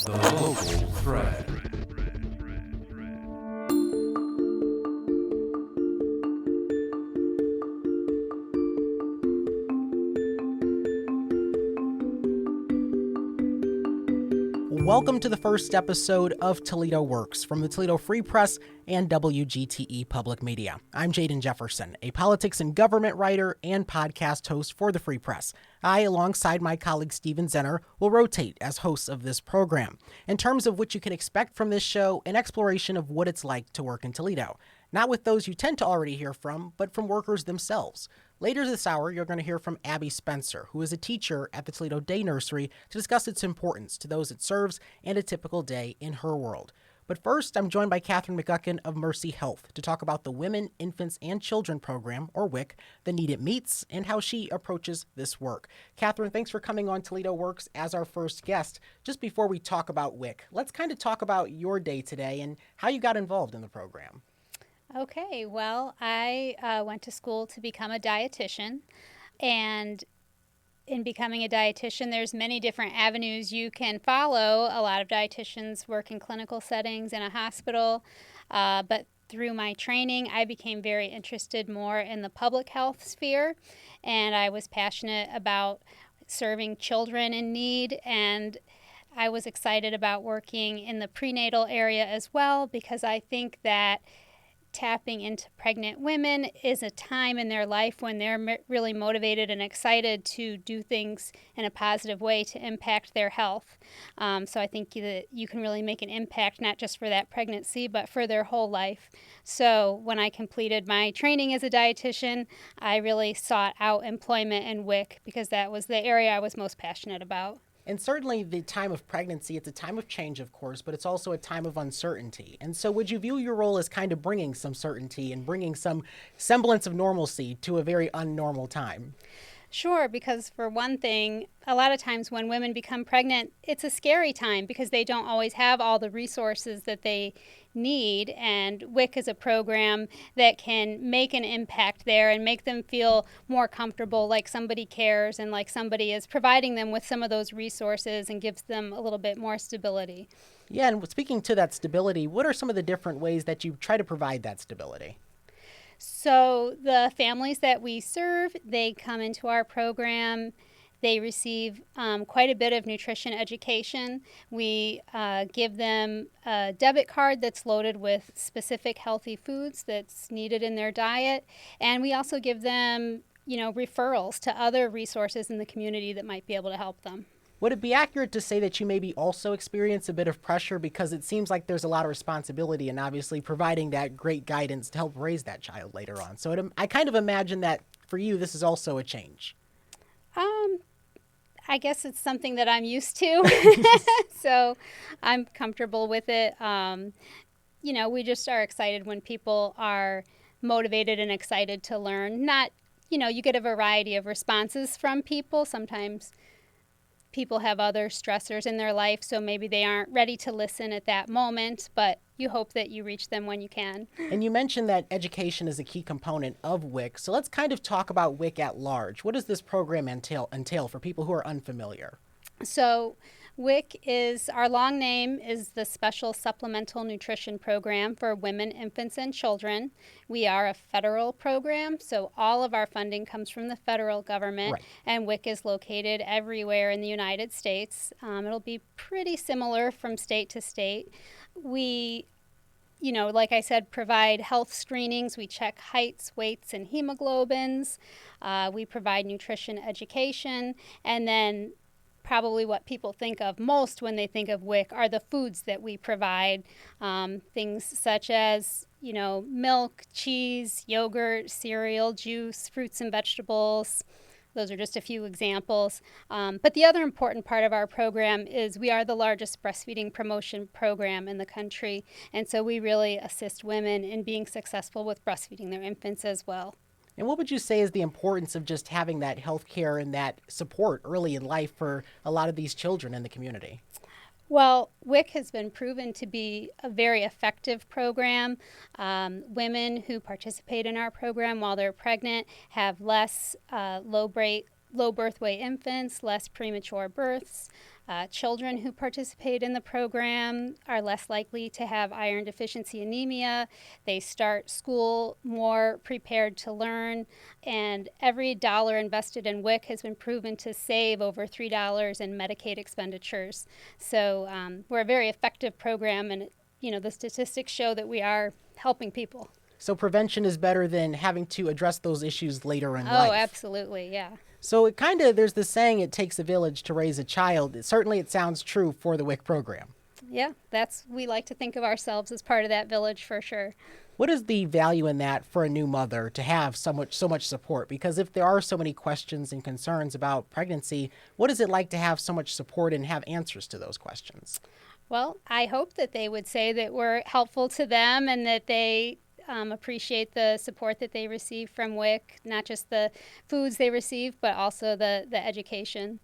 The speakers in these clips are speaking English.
The Local Thread. Welcome to the first episode of Toledo Works from the Toledo Free Press and WGTE Public Media. I'm Jaden Jefferson, a politics and government writer and podcast host for the Free Press. I, alongside my colleague Steven Zenner, will rotate as hosts of this program. In terms of what you can expect from this show, an exploration of what it's like to work in Toledo. Not with those you tend to already hear from, but from workers themselves. Later this hour, you're going to hear from Abbie Spencer, who is a teacher at the Toledo Day Nursery, to discuss its importance to those it serves and a typical day in her world. But first, I'm joined by Catherine McGuckin of Mercy Health to talk about the Women, Infants, and Children program, or WIC, the need it meets, and how she approaches this work. Catherine, thanks for coming on Toledo Works as our first guest. Just before we talk about WIC, let's kind of talk about your day today and how you got involved in the program. Okay, well, I went to school to become a dietitian, and in becoming a dietitian, there's many different avenues you can follow. A lot of dietitians work in clinical settings in a hospital, but through my training, I became very interested more in the public health sphere, and I was passionate about serving children in need, and I was excited about working in the prenatal area as well, because I think that tapping into pregnant women is a time in their life when they're really motivated and excited to do things in a positive way to impact their health. So I think that you can really make an impact not just for that pregnancy, but for their whole life. So when I completed my training as a dietitian, I really sought out employment in WIC because that was the area I was most passionate about. And certainly the time of pregnancy, it's a time of change, of course, but it's also a time of uncertainty. And so would you view your role as kind of bringing some certainty and bringing some semblance of normalcy to a very unnormal time? Sure, because for one thing, a lot of times when women become pregnant, it's a scary time because they don't always have all the resources that they need, and WIC is a program that can make an impact there and make them feel more comfortable, like somebody cares and like somebody is providing them with some of those resources and gives them a little bit more stability. Yeah, and speaking to that stability, what are some of the different ways that you try to provide that stability? So the families that we serve, they come into our program. They receive quite a bit of nutrition education. We give them a debit card that's loaded with specific healthy foods that's needed in their diet. And we also give them, referrals to other resources in the community that might be able to help them. Would it be accurate to say that you maybe also experience a bit of pressure because it seems like there's a lot of responsibility in obviously providing that great guidance to help raise that child later on? So I kind of imagine that for you, this is also a change. I guess it's something that I'm used to, so I'm comfortable with it. We just are excited when people are motivated and excited to learn. You get a variety of responses from people. Sometimes people have other stressors in their life, so maybe they aren't ready to listen at that moment, but you hope that you reach them when you can. And you mentioned that education is a key component of WIC, so let's kind of talk about WIC at large. What does this program entail for people who are unfamiliar? So WIC our long name is the Special Supplemental Nutrition Program for Women, Infants, and Children. We are a federal program, so all of our funding comes from the federal government, right. And WIC is located everywhere in the United States. It'll be pretty similar from state to state. We like I said, provide health screenings. We check heights, weights, and hemoglobins. We provide nutrition education, and then probably what people think of most when they think of WIC are the foods that we provide, things such as, milk, cheese, yogurt, cereal, juice, fruits and vegetables. Those are just a few examples. But the other important part of our program is we are the largest breastfeeding promotion program in the country, and so we really assist women in being successful with breastfeeding their infants as well. And what would you say is the importance of just having that health care and that support early in life for a lot of these children in the community? Well, WIC has been proven to be a very effective program. Women who participate in our program while they're pregnant have less low birth weight infants, less premature births. Children who participate in the program are less likely to have iron deficiency anemia. They start school more prepared to learn, and every dollar invested in WIC has been proven to save over $3 in Medicaid expenditures. So we're a very effective program, and the statistics show that we are helping people. So prevention is better than having to address those issues later in life. Oh, absolutely, yeah. So there's this saying, it takes a village to raise a child. Certainly it sounds true for the WIC program. Yeah, we like to think of ourselves as part of that village for sure. What is the value in that for a new mother to have so much support? Because if there are so many questions and concerns about pregnancy, what is it like to have so much support and have answers to those questions? Well, I hope that they would say that we're helpful to them and that they appreciate the support that they receive from WIC, not just the foods they receive, but also the education.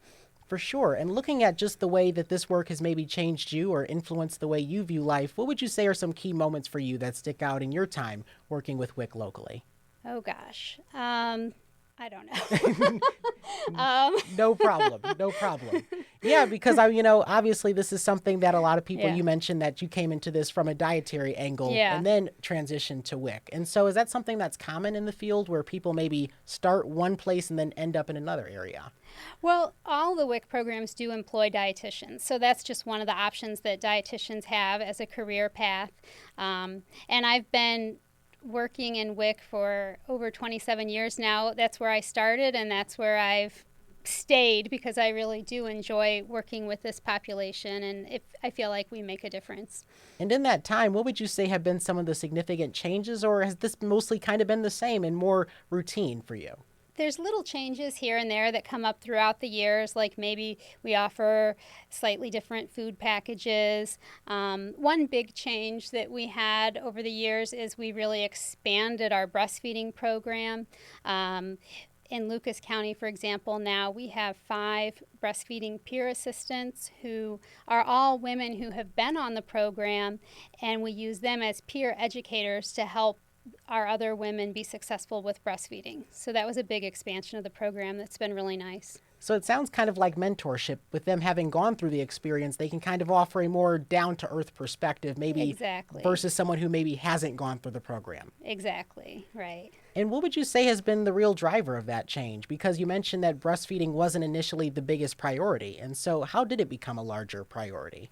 For sure. And looking at just the way that this work has maybe changed you or influenced the way you view life, what would you say are some key moments for you that stick out in your time working with WIC locally? Oh, gosh. I don't know. No problem. No problem. Yeah, because obviously this is something that a lot of people, you mentioned that you came into this from a dietary angle and then transitioned to WIC. And so is that something that's common in the field where people maybe start one place and then end up in another area? Well, all the WIC programs do employ dietitians. So that's just one of the options that dietitians have as a career path. And I've been working in WIC for over 27 years now. That's where I started, and that's where I've stayed because I really do enjoy working with this population, and I feel like we make a difference. And in that time, what would you say have been some of the significant changes, or has this mostly kind of been the same and more routine for you? There's little changes here and there that come up throughout the years, like maybe we offer slightly different food packages. One big change that we had over the years is we really expanded our breastfeeding program. In Lucas County, for example, now we have 5 breastfeeding peer assistants who are all women who have been on the program, and we use them as peer educators to help our other women be successful with breastfeeding. So that was a big expansion of the program that's been really nice. So it sounds kind of like mentorship. With them having gone through the experience, they can kind of offer a more down-to-earth perspective, maybe versus someone who maybe hasn't gone through the program. Exactly, right. And what would you say has been the real driver of that change? Because you mentioned that breastfeeding wasn't initially the biggest priority. And so how did it become a larger priority?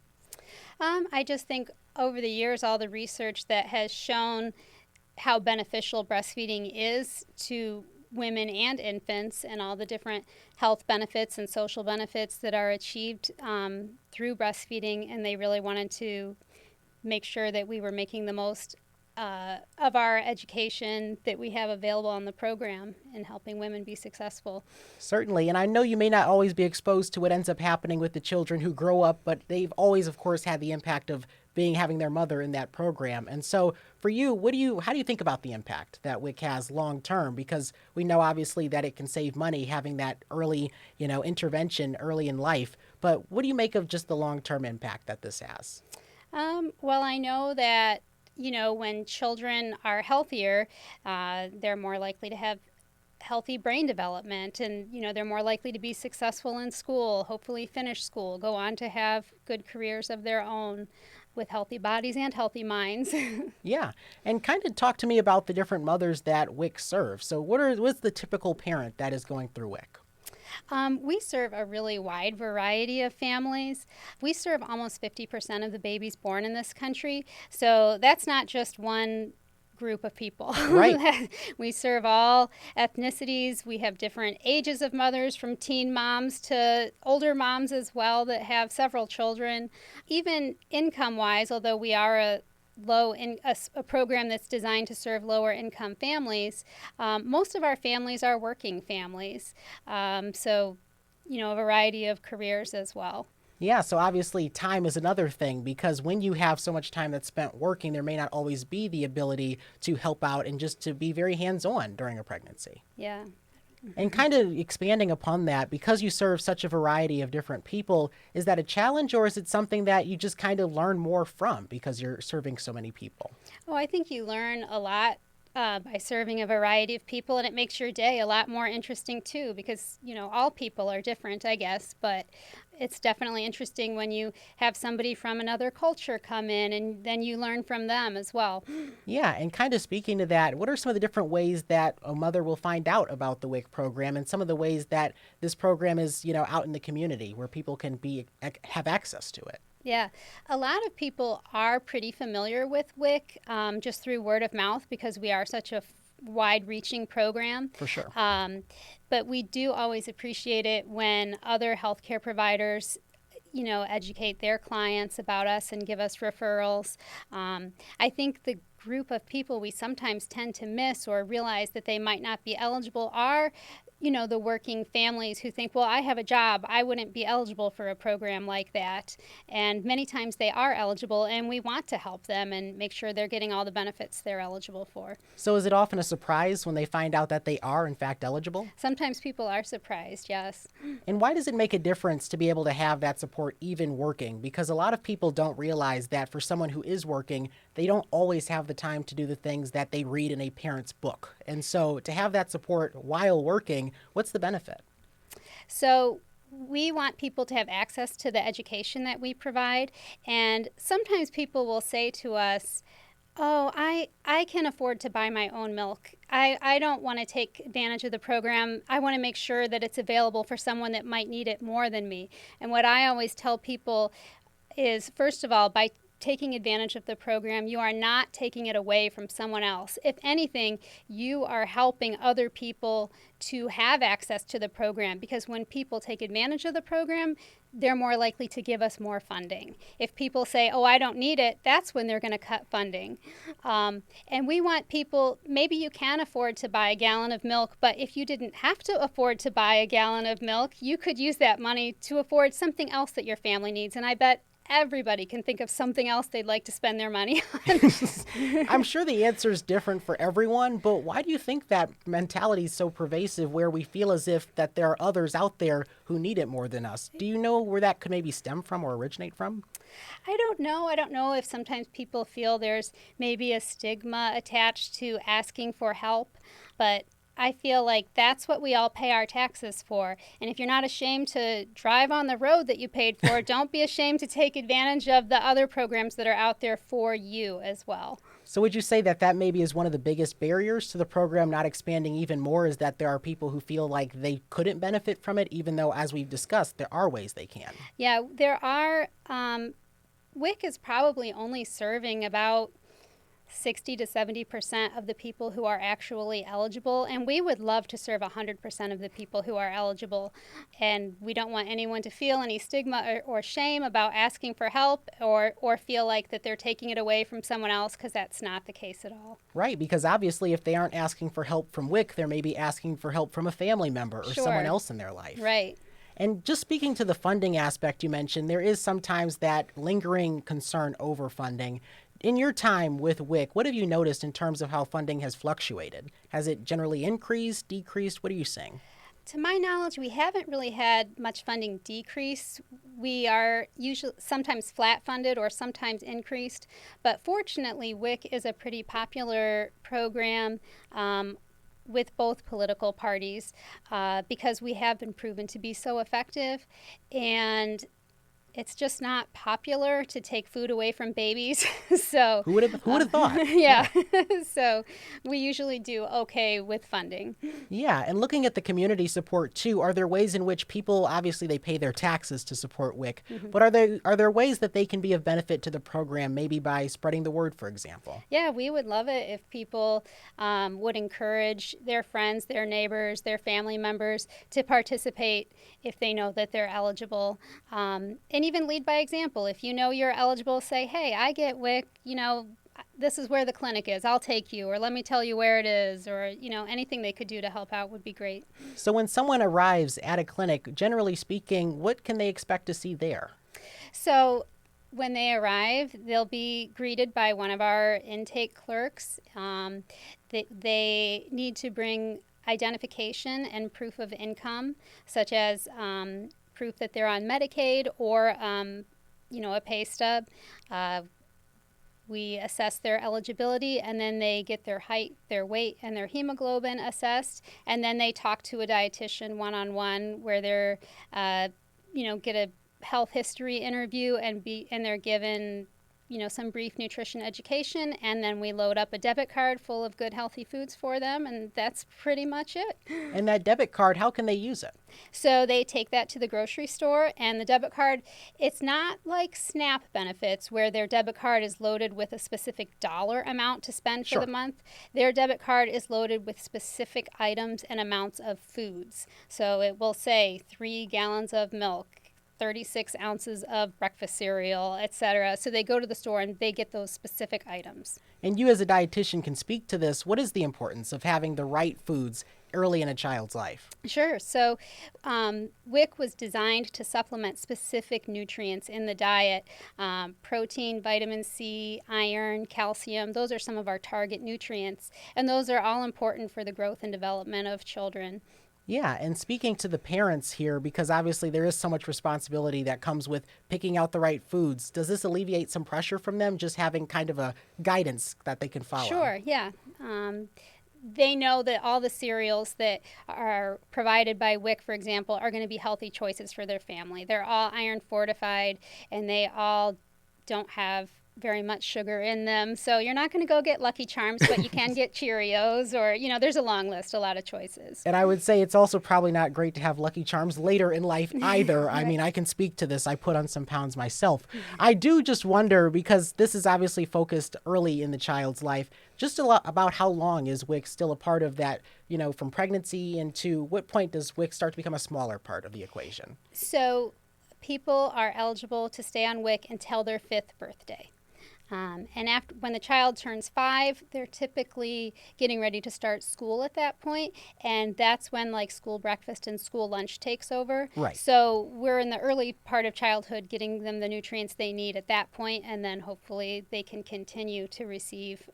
I just think over the years, all the research that has shown how beneficial breastfeeding is to women and infants, and all the different health benefits and social benefits that are achieved through breastfeeding, and they really wanted to make sure that we were making the most of our education that we have available on the program and helping women be successful. Certainly, and I know you may not always be exposed to what ends up happening with the children who grow up, but they've always, of course, had the impact of having their mother in that program. And so for you, how do you think about the impact that WIC has long term? Because we know obviously that it can save money having that early, intervention early in life. But what do you make of just the long term impact that this has? Well, I know that, when children are healthier, they're more likely to have healthy brain development, and they're more likely to be successful in school, hopefully finish school, go on to have good careers of their own with healthy bodies and healthy minds. Yeah, and kind of talk to me about the different mothers that WIC serves. So what's the typical parent that is going through WIC? We serve a really wide variety of families. We serve almost 50% of the babies born in this country, so that's not just one group of people. Right. We serve all ethnicities. We have different ages of mothers, from teen moms to older moms as well that have several children. Even income-wise, although we are a program that's designed to serve lower income families, most of our families are working families. So, a variety of careers as well. Yeah, so obviously time is another thing, because when you have so much time that's spent working, there may not always be the ability to help out and just to be very hands-on during a pregnancy. Yeah. And kind of expanding upon that, because you serve such a variety of different people, is that a challenge, or is it something that you just kind of learn more from because you're serving so many people? Oh, I think you learn a lot by serving a variety of people, and it makes your day a lot more interesting too, because all people are different, I guess, but it's definitely interesting when you have somebody from another culture come in, and then you learn from them as well. Yeah, and kind of speaking to that, what are some of the different ways that a mother will find out about the WIC program and some of the ways that this program is, out in the community where people can have access to it? Yeah, a lot of people are pretty familiar with WIC just through word of mouth because we are such a wide-reaching program. For sure. But we do always appreciate it when other healthcare providers educate their clients about us and give us referrals. I think the group of people we sometimes tend to miss or realize that they might not be eligible are the working families who think, well, I have a job, I wouldn't be eligible for a program like that. And many times they are eligible, and we want to help them and make sure they're getting all the benefits they're eligible for. So is it often a surprise when they find out that they are, in fact, eligible? Sometimes people are surprised, yes. And why does it make a difference to be able to have that support even working? Because a lot of people don't realize that for someone who is working, they don't always have the time to do the things that they read in a parent's book. And so to have that support while working, what's the benefit? So we want people to have access to the education that we provide. And sometimes people will say to us, oh, I can afford to buy my own milk. I don't want to take advantage of the program. I want to make sure that it's available for someone that might need it more than me. And what I always tell people is, first of all, by taking advantage of the program, you are not taking it away from someone else. If anything, you are helping other people to have access to the program, because when people take advantage of the program, they're more likely to give us more funding. If people say, oh, I don't need it, that's when they're going to cut funding. And we want people, maybe you can afford to buy a gallon of milk, but if you didn't have to afford to buy a gallon of milk, you could use that money to afford something else that your family needs. And I bet everybody can think of something else they'd like to spend their money on. I'm sure the answer is different for everyone, but why do you think that mentality is so pervasive where we feel as if that there are others out there who need it more than us? Do you know where that could maybe stem from or originate from? I don't know. I don't know if sometimes people feel there's maybe a stigma attached to asking for help, but I feel like that's what we all pay our taxes for. And if you're not ashamed to drive on the road that you paid for, don't be ashamed to take advantage of the other programs that are out there for you as well. So would you say that that maybe is one of the biggest barriers to the program not expanding even more, is that there are people who feel like they couldn't benefit from it, even though, as we've discussed, there are ways they can? Yeah, there are. WIC is probably only serving about 60 to 70% of the people who are actually eligible, and we would love to serve 100% of the people who are eligible. And we don't want anyone to feel any stigma or shame about asking for help or feel like that they're taking it away from someone else, because that's not the case at all. Right, because obviously if they aren't asking for help from WIC, they're maybe asking for help from a family member or Sure. someone else in their life. Right. And just speaking to the funding aspect you mentioned, there is sometimes that lingering concern over funding. In your time with WIC, what have you noticed in terms of how funding has fluctuated? Has it generally increased, decreased? What are you seeing? To my knowledge, we haven't really had much funding decrease. We are usually sometimes flat funded or sometimes increased. But fortunately, WIC is a pretty popular program with both political parties because we have been proven to be so effective. And it's just not popular to take food away from babies. So Who would have thought? Yeah. So we usually do okay with funding. Yeah, and looking at the community support too, are there ways in which people, obviously they pay their taxes to support WIC, but are there ways that they can be of benefit to the program, maybe by spreading the word, for example? Yeah, we would love it if people would encourage their friends, their neighbors, their family members to participate if they know that they're eligible. And even lead by example. If you know you're eligible, say, hey, I get WIC, this is where the clinic is. I'll take you, or let me tell you where it is, or, anything they could do to help out would be great. So when someone arrives at a clinic, generally speaking, what can they expect to see there? So when they arrive, they'll be greeted by one of our intake clerks. They need to bring identification and proof of income, such as proof that they're on Medicaid or, a pay stub. We assess their eligibility, and then they get their height, their weight, and their hemoglobin assessed, and then they talk to a dietitian one-on-one where they're, get a health history interview and they're given some brief nutrition education, and then we load up a debit card full of good healthy foods for them, and that's pretty much it. And that debit card, how can they use it? So they take that to the grocery store, and the debit card, it's not like SNAP benefits where their debit card is loaded with a specific dollar amount to spend for the month. Their debit card is loaded with specific items and amounts of foods. So it will say 3 gallons of milk, 36 ounces of breakfast cereal, etc. So they go to the store and they get those specific items. And you as a dietitian can speak to this. What is the importance of having the right foods early in a child's life? Sure. So WIC was designed to supplement specific nutrients in the diet. Protein, vitamin C, iron, calcium, those are some of our target nutrients. And those are all important for the growth and development of children. Yeah, and speaking to the parents here, because obviously there is so much responsibility that comes with picking out the right foods, does this alleviate some pressure from them, just having kind of a guidance that they can follow? Sure, yeah. They know that all the cereals that are provided by WIC, for example, are going to be healthy choices for their family. They're all iron fortified, and they all don't have very much sugar in them. So you're not going to go get Lucky Charms, but you can get Cheerios, or, there's a long list, a lot of choices. And I would say it's also probably not great to have Lucky Charms later in life either. Right. I mean, I can speak to this. I put on some pounds myself. I do just wonder, because this is obviously focused early in the child's life, just a lot about how long is WIC still a part of that, from pregnancy, and to what point does WIC start to become a smaller part of the equation? So people are eligible to stay on WIC until their 5th birthday. And when the child turns 5, they're typically getting ready to start school at that point, and that's when school breakfast and school lunch takes over. Right. So we're in the early part of childhood getting them the nutrients they need at that point, and then hopefully they can continue to receive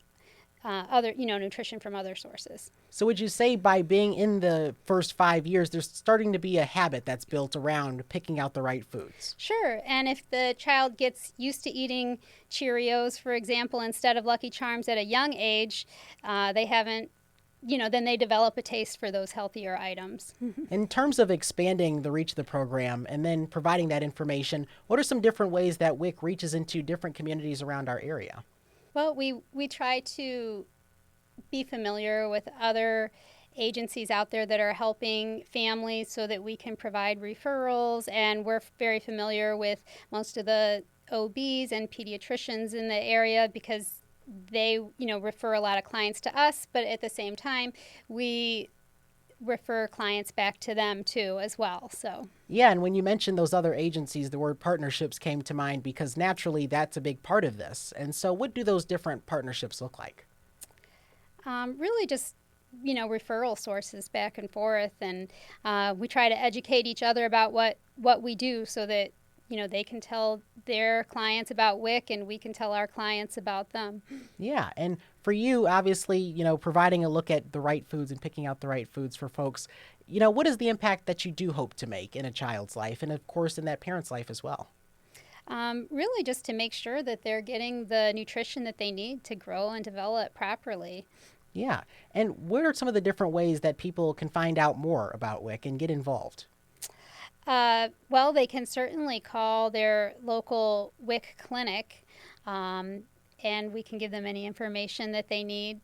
other nutrition from other sources. So would you say by being in the first 5 years, there's starting to be a habit that's built around picking out the right foods? Sure. And if the child gets used to eating Cheerios, for example, instead of Lucky Charms at a young age, they haven't, then they develop a taste for those healthier items. In terms of expanding the reach of the program and then providing that information, what are some different ways that WIC reaches into different communities around our area? Well, we try to be familiar with other agencies out there that are helping families so that we can provide referrals, and we're very familiar with most of the OBs and pediatricians in the area because they, refer a lot of clients to us, but at the same time, we refer clients back to them too as well. So yeah, and when you mentioned those other agencies, the word partnerships came to mind because naturally that's a big part of this. And so what do those different partnerships look like? Really just referral sources back and forth, and we try to educate each other about what we do so that they can tell their clients about WIC and we can tell our clients about them. Yeah. And for you, obviously, providing a look at the right foods and picking out the right foods for folks, what is the impact that you do hope to make in a child's life and, of course, in that parent's life as well? Really just to make sure that they're getting the nutrition that they need to grow and develop properly. Yeah. And what are some of the different ways that people can find out more about WIC and get involved? Well, they can certainly call their local WIC clinic, and we can give them any information that they need.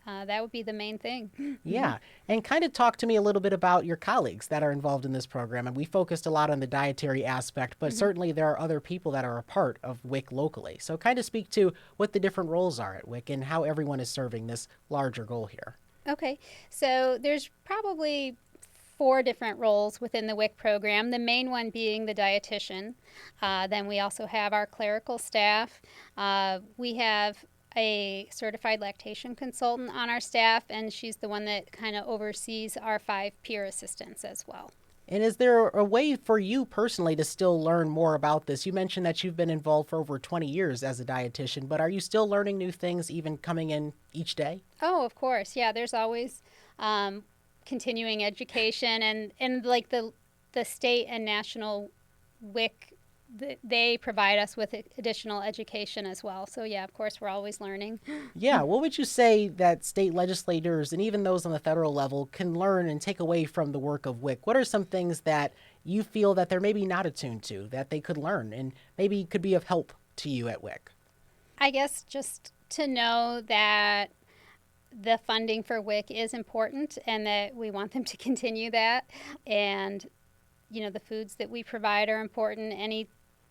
That would be the main thing. Yeah. And kind of talk to me a little bit about your colleagues that are involved in this program. And we focused a lot on the dietary aspect, but certainly there are other people that are a part of WIC locally. So kind of speak to what the different roles are at WIC and how everyone is serving this larger goal here. Okay. So there's probably 4 different roles within the WIC program, the main one being the dietitian. Then we also have our clerical staff. We have a certified lactation consultant on our staff, and she's the one that kind of oversees our 5 peer assistants as well. And is there a way for you personally to still learn more about this? You mentioned that you've been involved for over 20 years as a dietitian, but are you still learning new things even coming in each day? Oh, of course. Yeah, there's always continuing education, and like the state and national WIC they provide us with additional education as well. So yeah, of course, we're always learning. Yeah, what would you say that state legislators and even those on the federal level can learn and take away from the work of WIC? What are some things that you feel that they're maybe not attuned to that they could learn and maybe could be of help to you at WIC? I guess just to know that the funding for WIC is important and that we want them to continue that. And, the foods that we provide are important.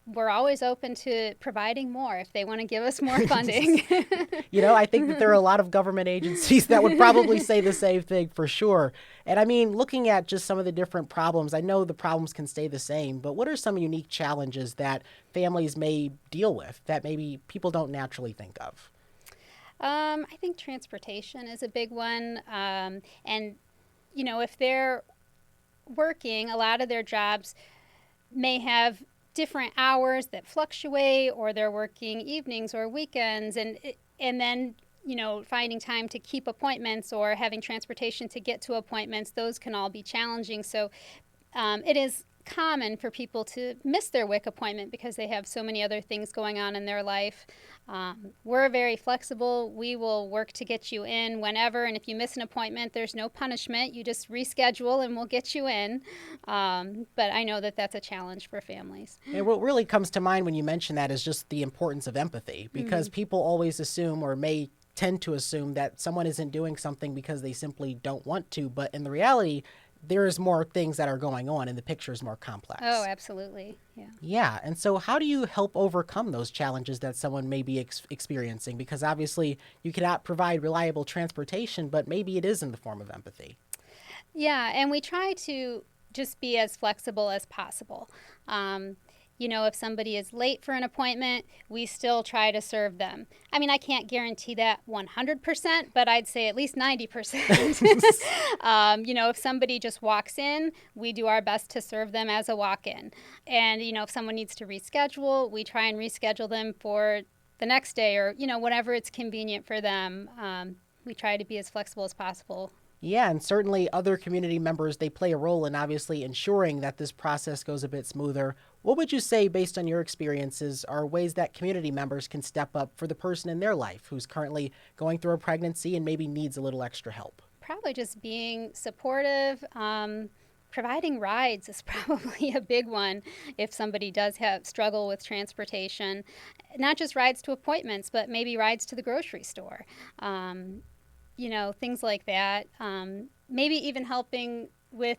We're always open to providing more if they want to give us more funding. I think that there are a lot of government agencies that would probably say the same thing for sure. And I mean, looking at just some of the different problems, I know the problems can stay the same, but what are some unique challenges that families may deal with that maybe people don't naturally think of? I think transportation is a big one. If they're working, a lot of their jobs may have different hours that fluctuate, or they're working evenings or weekends, and then finding time to keep appointments or having transportation to get to appointments, those can all be challenging. So it is common for people to miss their WIC appointment because they have so many other things going on in their life. We're very flexible. We will work to get you in whenever, and if you miss an appointment, there's no punishment. You just reschedule and we'll get you in. But I know that that's a challenge for families. And what really comes to mind when you mention that is just the importance of empathy, because people always assume or may tend to assume that someone isn't doing something because they simply don't want to, but in the reality, there's more things that are going on and the picture is more complex. Oh, absolutely. Yeah. Yeah. And so how do you help overcome those challenges that someone may be experiencing? Because obviously you cannot provide reliable transportation, but maybe it is in the form of empathy. Yeah. And we try to just be as flexible as possible. If somebody is late for an appointment, we still try to serve them. I mean, I can't guarantee that 100%, but I'd say at least 90%. If somebody just walks in, we do our best to serve them as a walk-in. And, if someone needs to reschedule, we try and reschedule them for the next day or, whenever it's convenient for them. We try to be as flexible as possible. Yeah, and certainly other community members, they play a role in obviously ensuring that this process goes a bit smoother. What would you say, based on your experiences, are ways that community members can step up for the person in their life who's currently going through a pregnancy and maybe needs a little extra help? Probably just being supportive. Providing rides is probably a big one if somebody does struggle with transportation. Not just rides to appointments, but maybe rides to the grocery store. Things like that. Maybe even helping with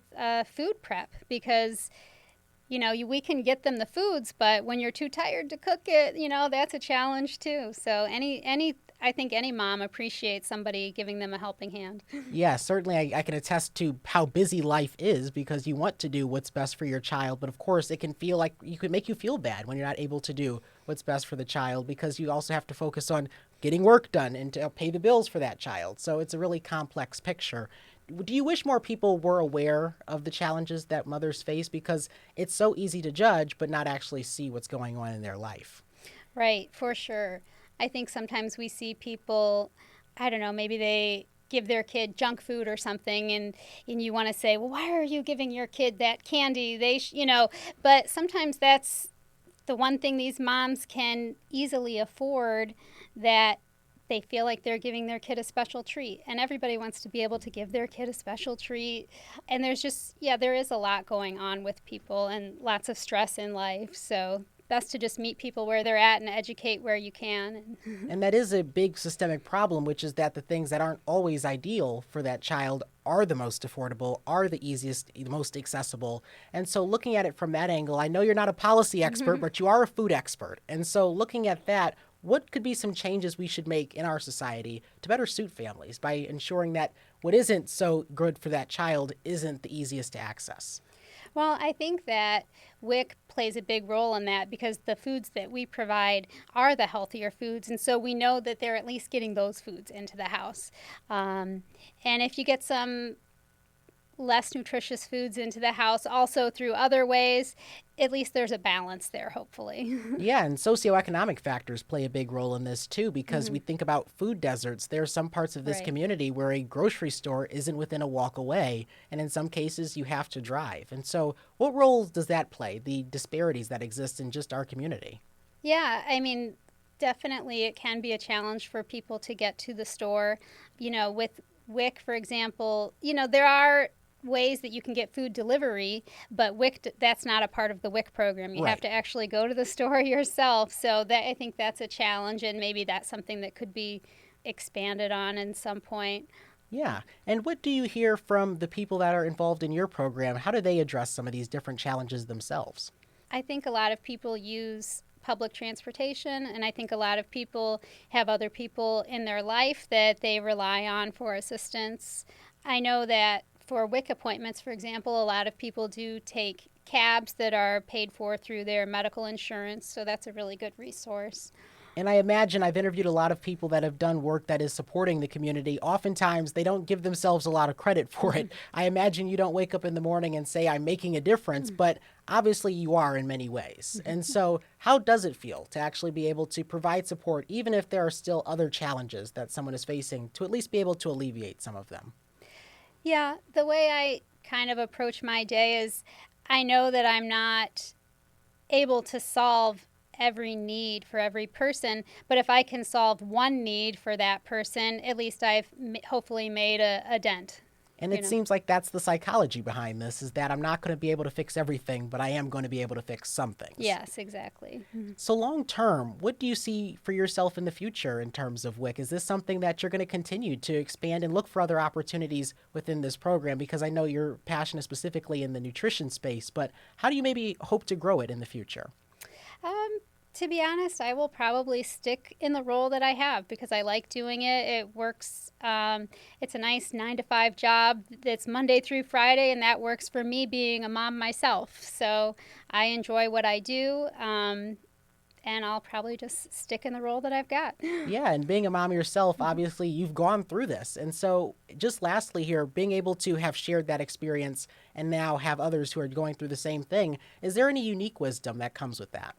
food prep because, we can get them the foods, but when you're too tired to cook it, that's a challenge too. So I think any mom appreciates somebody giving them a helping hand. Yeah, certainly I can attest to how busy life is because you want to do what's best for your child. But of course, it can feel like you could make you feel bad when you're not able to do what's best for the child because you also have to focus on getting work done and to pay the bills for that child. So it's a really complex picture. Do you wish more people were aware of the challenges that mothers face? Because it's so easy to judge, but not actually see what's going on in their life. Right, for sure. I think sometimes we see people, I don't know, maybe they give their kid junk food or something and you want to say, well, why are you giving your kid that candy? But sometimes that's the one thing these moms can easily afford, that they feel like they're giving their kid a special treat, and everybody wants to be able to give their kid a special treat. And there is a lot going on with people and lots of stress in life. So best to just meet people where they're at and educate where you can. And that is a big systemic problem, which is that the things that aren't always ideal for that child are the most affordable, are the easiest, the most accessible. And so looking at it from that angle, I know you're not a policy expert, but you are a food expert. And so looking at that, what could be some changes we should make in our society to better suit families by ensuring that what isn't so good for that child isn't the easiest to access? Well, I think that WIC plays a big role in that because the foods that we provide are the healthier foods, and so we know that they're at least getting those foods into the house. And if you get some less nutritious foods into the house also through other ways, at least there's a balance there, hopefully. Yeah, and socioeconomic factors play a big role in this too, because we think about food deserts. There are some parts of this Right. community where a grocery store isn't within a walk away, and in some cases you have to drive. And so, what role does that play, the disparities that exist in just our community? Yeah, I mean, definitely it can be a challenge for people to get to the store. With WIC, for example, there are ways that you can get food delivery, but WIC, that's not a part of the WIC program. You have Right. to actually go to the store yourself. So that I think that's a challenge, and maybe that's something that could be expanded on in some point. Yeah. And what do you hear from the people that are involved in your program? How do they address some of these different challenges themselves? I think a lot of people use public transportation, and I think a lot of people have other people in their life that they rely on for assistance. I know that for WIC appointments, for example, a lot of people do take cabs that are paid for through their medical insurance, so that's a really good resource. And I imagine I've interviewed a lot of people that have done work that is supporting the community. Oftentimes, they don't give themselves a lot of credit for it. I imagine you don't wake up in the morning and say, I'm making a difference, but obviously you are in many ways. And so, how does it feel to actually be able to provide support, even if there are still other challenges that someone is facing, to at least be able to alleviate some of them? Yeah, the way I kind of approach my day is I know that I'm not able to solve every need for every person, but if I can solve one need for that person, at least I've hopefully made a dent. And it seems like that's the psychology behind this, is that I'm not going to be able to fix everything, but I am going to be able to fix some things. Yes, exactly. So long term, what do you see for yourself in the future in terms of WIC? Is this something that you're going to continue to expand and look for other opportunities within this program? Because I know you're passionate specifically in the nutrition space, but how do you maybe hope to grow it in the future? To be honest, I will probably stick in the role that I have because I like doing it. It works. It's a nice 9 to 5 job that's Monday through Friday, and that works for me being a mom myself. So I enjoy what I do, and I'll probably just stick in the role that I've got. Yeah, and being a mom yourself, obviously you've gone through this. And so just lastly here, being able to have shared that experience and now have others who are going through the same thing, is there any unique wisdom that comes with that?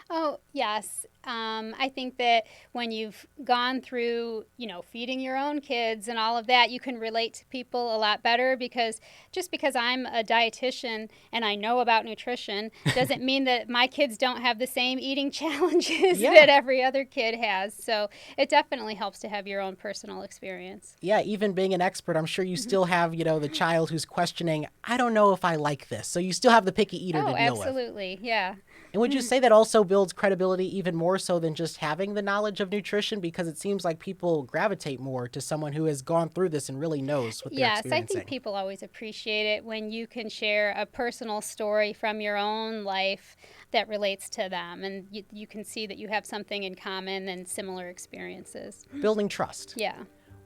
Oh, yes. I think that when you've gone through, feeding your own kids and all of that, you can relate to people a lot better because just because I'm a dietitian and I know about nutrition doesn't mean that my kids don't have the same eating challenges that every other kid has. So it definitely helps to have your own personal experience. Yeah, even being an expert, I'm sure you still have, the child who's questioning, I don't know if I like this. So you still have the picky eater to deal with. Absolutely. Yeah. And would you say that also builds credibility even more so than just having the knowledge of nutrition? Because it seems like people gravitate more to someone who has gone through this and really knows what they're Yes, I experiencing. think people always appreciate it when you can share a personal story from your own life that relates to them. And you can see that you have something in common and similar experiences. Building trust. Yeah.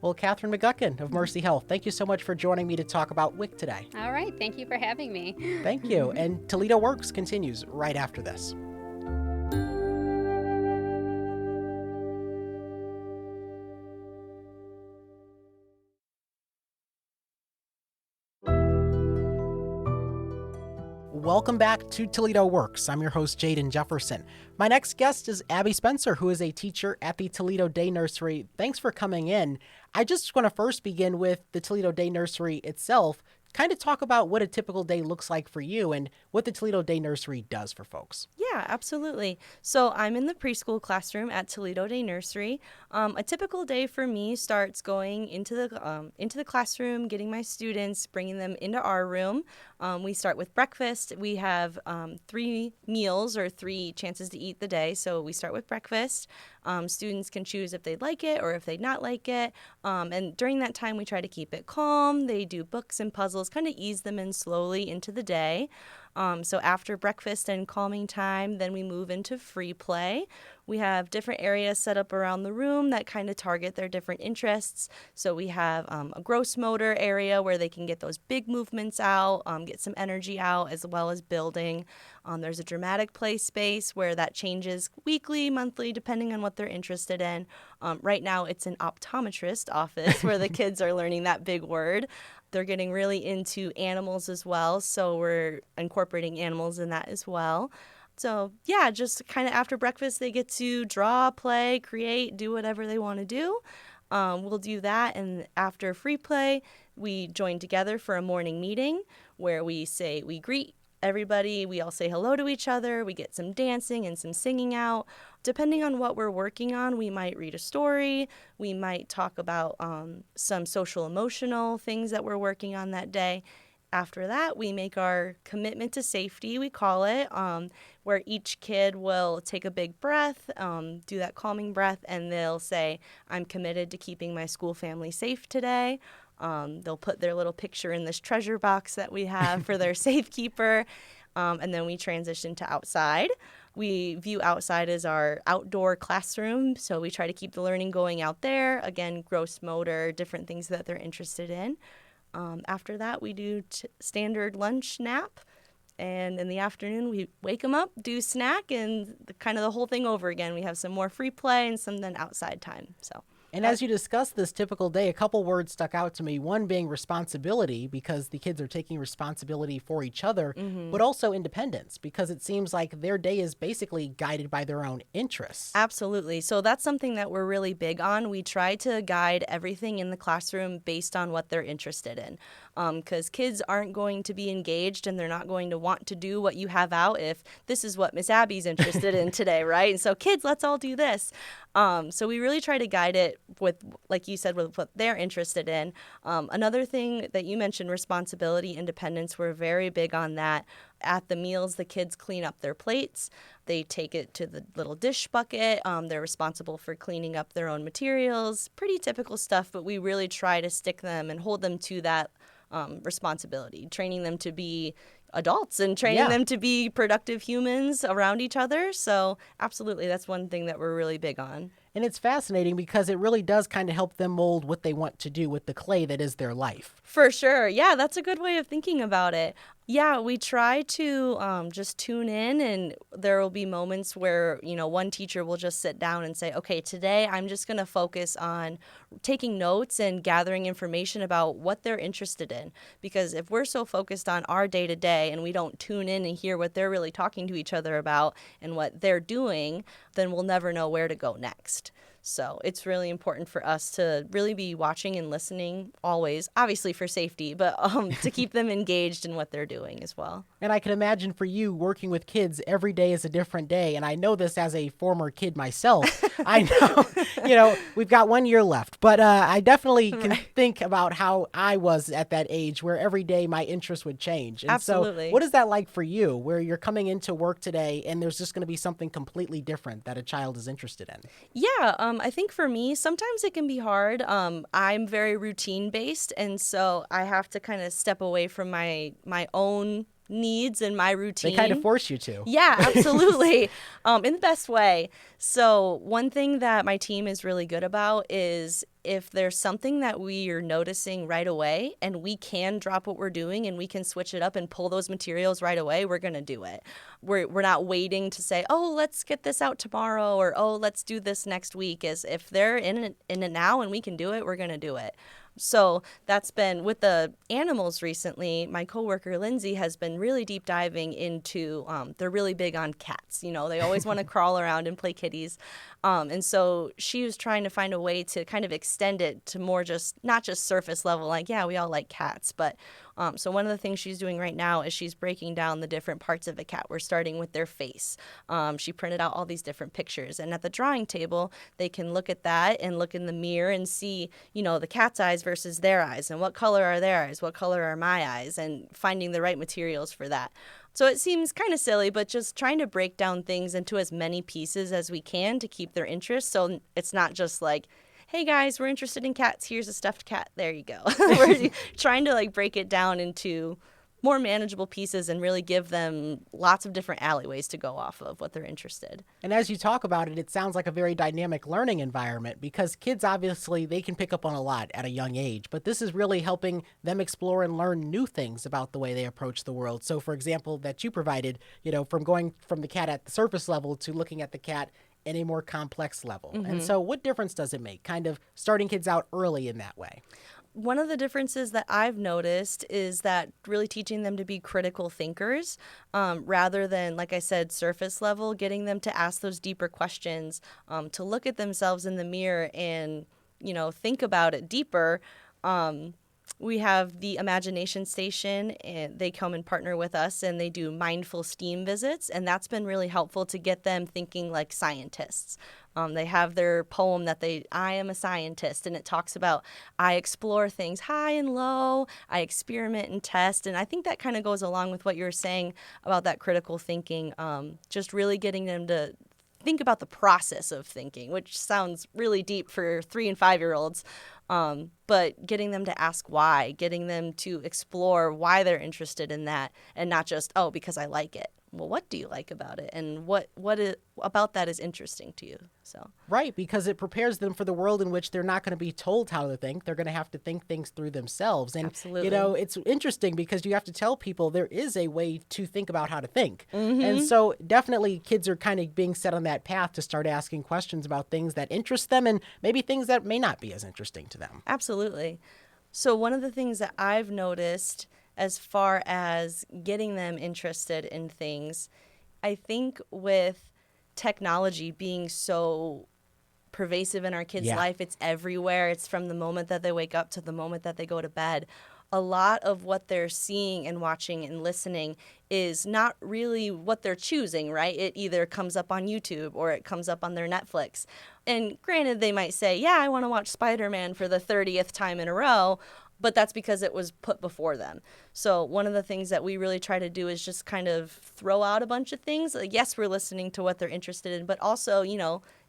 Well, Catherine McGuckin of Mercy Health, thank you so much for joining me to talk about WIC today. All right. Thank you for having me. Thank you. And Toledo Works continues right after this. Welcome back to Toledo Works. I'm your host, Jaden Jefferson. My next guest is Abbie Spencer, who is a teacher at the Toledo Day Nursery. Thanks for coming in. I just want to first begin with the Toledo Day Nursery itself, kind of talk about what a typical day looks like for you and what the Toledo Day Nursery does for folks. Yeah, absolutely. So I'm in the preschool classroom at Toledo Day Nursery. A typical day for me starts going into the classroom, getting my students, bringing them into our room. We start with breakfast. We have 3 meals or 3 chances to eat the day. So we start with breakfast. Students can choose if they'd like it or if they'd not like it. And during that time, we try to keep it calm. They do books and puzzles, kind of ease them in slowly into the day. So after breakfast and calming time, then we move into free play. We have different areas set up around the room that kind of target their different interests. So we have a gross motor area where they can get those big movements out, get some energy out, as well as building. There's a dramatic play space where that changes weekly, monthly, depending on what they're interested in. Right now, it's an optometrist office where the kids are learning that big word. They're getting really into animals as well, so we're incorporating animals in that as well. So yeah, just kind of after breakfast, they get to draw, play, create, do whatever they want to do. We'll do that, and after free play, we join together for a morning meeting where we greet everybody, we all say hello to each other, we get some dancing and some singing out. Depending on what we're working on, we might read a story, we might talk about some social emotional things that we're working on that day. After that, we make our commitment to safety, we call it, where each kid will take a big breath, do that calming breath, and they'll say, I'm committed to keeping my school family safe today. They'll put their little picture in this treasure box that we have for their safekeeper, and then we transition to outside. We view outside as our outdoor classroom, so we try to keep the learning going out there. Again, gross motor, different things that they're interested in. After that, we do standard lunch nap, and in the afternoon, we wake them up, do snack, and kind of the whole thing over again. We have some more free play and some then outside time, so. And as you discussed this typical day, a couple words stuck out to me. One being responsibility, because the kids are taking responsibility for each other, but also independence, because it seems like their day is basically guided by their own interests. Absolutely. So that's something that we're really big on. We try to guide everything in the classroom based on what they're interested in. Because kids aren't going to be engaged and they're not going to want to do what you have out if this is what Miss Abbie's interested in today, right? And so kids, let's all do this. So we really try to guide it with, like you said, with what they're interested in. Another thing that you mentioned, responsibility, independence, we're very big on that. At the meals, the kids clean up their plates. They take it to the little dish bucket. They're responsible for cleaning up their own materials. Pretty typical stuff, but we really try to stick them and hold them to that responsibility, training them to be adults and training them to be productive humans around each other. So absolutely, that's one thing that we're really big on. And it's fascinating because it really does kind of help them mold what they want to do with the clay that is their life. For sure. Yeah, that's a good way of thinking about it. Yeah, we try to just tune in, and there will be moments where, one teacher will just sit down and say, okay, today I'm just going to focus on taking notes and gathering information about what they're interested in. Because if we're so focused on our day-to-day and we don't tune in and hear what they're really talking to each other about and what they're doing, then we'll never know where to go next. So it's really important for us to really be watching and listening always, obviously for safety, but to keep them engaged in what they're doing as well. And I can imagine for you working with kids, every day is a different day. And I know this as a former kid myself. I know, we've got 1 year left, but I definitely can think about how I was at that age where every day my interest would change. And Absolutely. So what is that like for you, where you're coming into work today and there's just going to be something completely different that a child is interested in? Yeah, I think for me, sometimes it can be hard. I'm very routine-based, and so I have to kind of step away from my own needs and my routine. They kind of force you to. Yeah, absolutely. In the best way. So one thing that my team is really good about is if there's something that we are noticing right away and we can drop what we're doing and we can switch it up and pull those materials right away, we're going to do it. We're not waiting to say, oh, let's get this out tomorrow, or oh, let's do this next week. As if they're in it now and we can do it, we're going to do it. So that's been with the animals recently. My coworker Lindsay has been really deep diving into, they're really big on cats. They always want to crawl around and play kitties. And so she was trying to find a way to kind of extend it to more not just surface level, like, yeah, we all like cats. But so one of the things she's doing right now is she's breaking down the different parts of a cat. We're starting with their face. She printed out all these different pictures. And at the drawing table, they can look at that and look in the mirror and see, the cat's eyes versus their eyes. And what color are their eyes? What color are my eyes? And finding the right materials for that. So it seems kind of silly, but just trying to break down things into as many pieces as we can to keep their interest. So it's not just like, hey guys, we're interested in cats. Here's a stuffed cat. There you go. We're trying to break it down into more manageable pieces and really give them lots of different alleyways to go off of what they're interested. And as you talk about it, it sounds like a very dynamic learning environment, because kids, obviously, they can pick up on a lot at a young age, but this is really helping them explore and learn new things about the way they approach the world. So, for example, that you provided, from going from the cat at the surface level to looking at the cat in a more complex level. Mm-hmm. And so what difference does it make, kind of starting kids out early in that way? One of the differences that I've noticed is that really teaching them to be critical thinkers rather than, like I said, surface level, getting them to ask those deeper questions, to look at themselves in the mirror and, think about it deeper. We have the Imagination Station, and they come and partner with us, and they do mindful STEAM visits, and that's been really helpful to get them thinking like scientists. They have their poem that I am a scientist, and it talks about I explore things high and low, I experiment and test, and I think that kind of goes along with what you were saying about that critical thinking, just really getting them to think about the process of thinking, which sounds really deep for 3 and 5-year-olds. But getting them to ask why, getting them to explore why they're interested in that, and not just, oh, because I like it. Well, what do you like about it? And what about that is interesting to you? So Right, because it prepares them for the world in which they're not going to be told how to think. They're going to have to think things through themselves. And, Absolutely. it's interesting because you have to tell people there is a way to think about how to think. And so definitely kids are kind of being set on that path to start asking questions about things that interest them and maybe things that may not be as interesting to them. Absolutely. So one of the things that I've noticed as far as getting them interested in things, I think with technology being so pervasive in our kids' life, it's everywhere. It's from the moment that they wake up to the moment that they go to bed. A lot of what they're seeing and watching and listening is not really what they're choosing, right? It either comes up on YouTube or it comes up on their Netflix. And granted, they might say, yeah, I want to watch Spider-Man for the 30th time in a row, but that's because it was put before them. So one of the things that we really try to do is just kind of throw out a bunch of things. Like, yes, we're listening to what they're interested in, but also,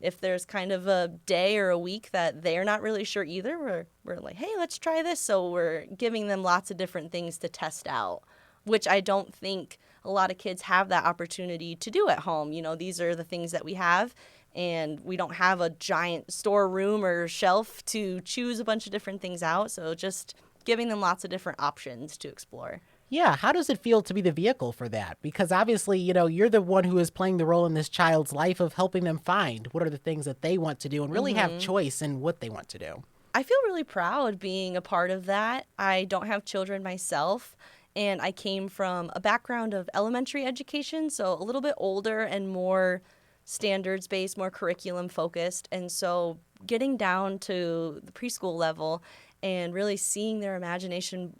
if there's kind of a day or a week that they're not really sure either, we're like, hey, let's try this. So we're giving them lots of different things to test out, which I don't think a lot of kids have that opportunity to do at home. These are the things that we have, and we don't have a giant storeroom or shelf to choose a bunch of different things out. So just giving them lots of different options to explore. Yeah, how does it feel to be the vehicle for that? Because obviously, you're the one who is playing the role in this child's life of helping them find what are the things that they want to do and really have choice in what they want to do. I feel really proud being a part of that. I don't have children myself, and I came from a background of elementary education, so a little bit older and more standards-based, more curriculum-focused. And so getting down to the preschool level and really seeing their imagination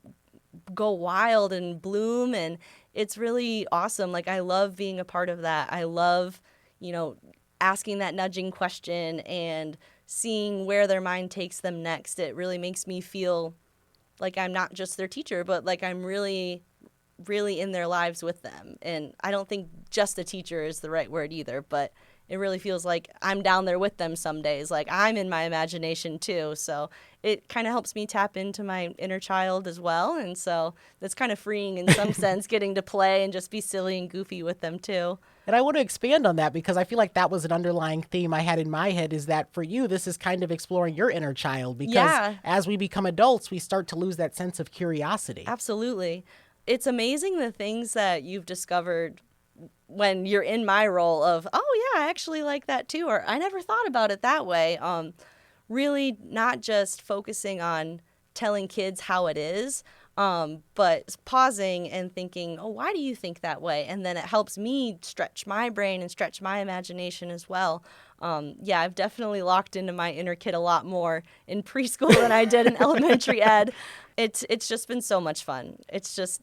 go wild and bloom, and it's really awesome. Like, I love being a part of that. I love, asking that nudging question and seeing where their mind takes them next. It really makes me feel like I'm not just their teacher, but like I'm really in their lives with them. And I don't think just a teacher is the right word either, but it really feels like I'm down there with them some days. Like, I'm in my imagination too. So it kind of helps me tap into my inner child as well. And so that's kind of freeing in some sense, getting to play and just be silly and goofy with them too. And I want to expand on that because I feel like that was an underlying theme I had in my head, is that for you, this is kind of exploring your inner child because as we become adults, we start to lose that sense of curiosity. Absolutely. It's amazing the things that you've discovered when you're in my role of, oh yeah, I actually like that too, or I never thought about it that way. Really not just focusing on telling kids how it is, but pausing and thinking, oh, why do you think that way? And then it helps me stretch my brain and stretch my imagination as well. I've definitely locked into my inner kid a lot more in preschool than I did in elementary ed. It's just been so much fun. It's just